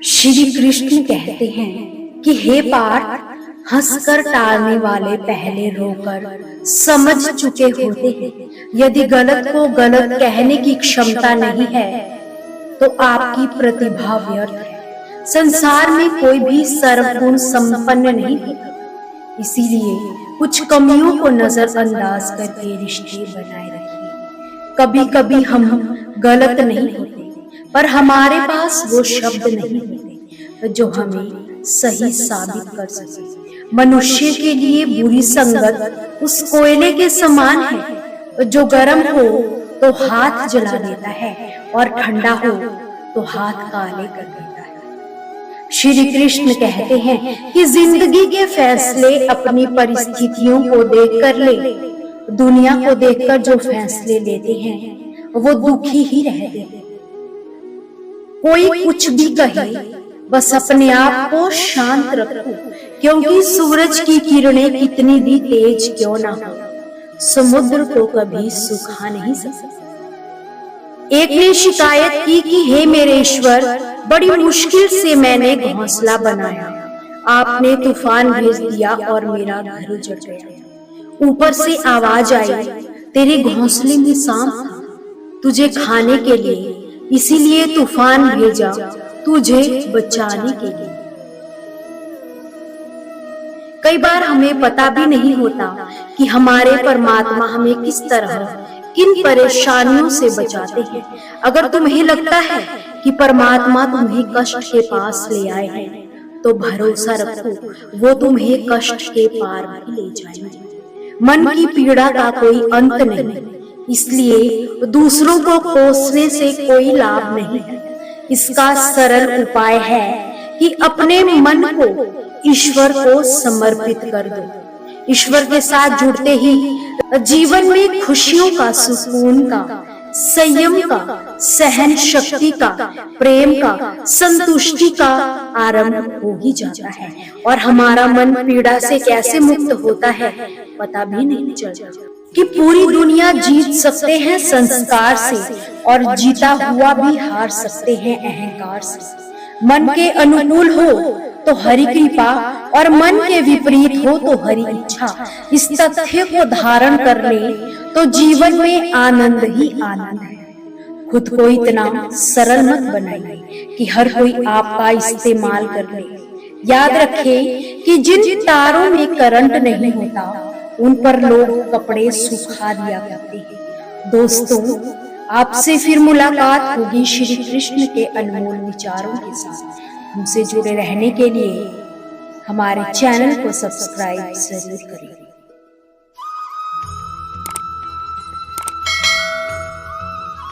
श्री कृष्ण कहते हैं कि हे पार्थ, हंसकर टालने वाले पहले रोकर समझ चुके होते हैं। यदि गलत को गलत कहने की क्षमता नहीं है तो आपकी प्रतिभा व्यर्थ है। संसार में कोई भी सर्वगुण संपन्न नहीं होता, इसीलिए कुछ कमियों को नजरअंदाज करके रिश्ते बनाए रखिए। कभी कभी हम गलत नहीं होते, पर हमारे पास वो शब्द नहीं होते जो हमें सही साबित कर सके। मनुष्य के लिए बुरी संगत उस कोयले के समान है जो गर्म हो तो हाथ जला देता है और ठंडा हो तो हाथ काले कर देता है। श्री कृष्ण कहते हैं कि जिंदगी के फैसले अपनी परिस्थितियों को देखकर ले। दुनिया को देखकर जो फैसले लेते हैं वो दुखी ही रहते हैं। कोई कुछ भी कहे, बस अपने आप को शांत रखो, क्योंकि सूरज की किरणें कितनी भी तेज क्यों ना हो, समुद्र को कभी सुखा नहीं सकता। एक ने शिकायत की कि हे मेरे ईश्वर, बड़ी मुश्किल से मैंने घोंसला बनाया, आपने तूफान भेज दिया और मेरा घर उजड़ गया। ऊपर से आवाज आई, तेरे घोंसले में सांप था तुझे खाने के लिए, इसीलिए तूफान भेजा तुझे बचाने के लिए। कई बार हमें पता भी नहीं होता कि हमारे परमात्मा हमें किस तरह किन परेशानियों से बचाते हैं। अगर तुम्हें लगता है कि परमात्मा तुम्हें कष्ट के पास ले आए हैं तो भरोसा रखो, वो तुम्हें कष्ट के पार भी ले जाएंगे। मन की पीड़ा का कोई अंत नहीं, इसलिए दूसरों को कोसने से कोई लाभ नहीं है। इसका सरल उपाय है कि अपने मन को ईश्वर को समर्पित कर दो। ईश्वर के साथ जुड़ते ही जीवन में खुशियों का, सुकून का, संयम का, सहन शक्ति का, प्रेम का, संतुष्टि का आरंभ हो ही जाता है और हमारा मन पीड़ा से कैसे मुक्त होता है पता भी नहीं चलता। कि पूरी दुनिया जीत सकते हैं संस्कार से और जीता हुआ भी हार सकते हैं अहंकार से। मन के अनुकूल हो तो हरि कृपा और मन के विपरीत हो तो हरि इच्छा। इस तथ्य को धारण कर ले तो जीवन में आनंद ही आनंद है। खुद को इतना सरल मत बनाइए कि हर कोई आपका इस्तेमाल कर ले। याद रखें कि जिन तारों में करंट नहीं होता उन पर लोग कपड़े सुखा दिया करते हैं। दोस्तों, आपसे फिर मुलाकात होगी श्री कृष्ण के अनमोल विचारों के साथ। हमसे जुड़े रहने के लिए हमारे चैनल को सब्सक्राइब जरूर करें।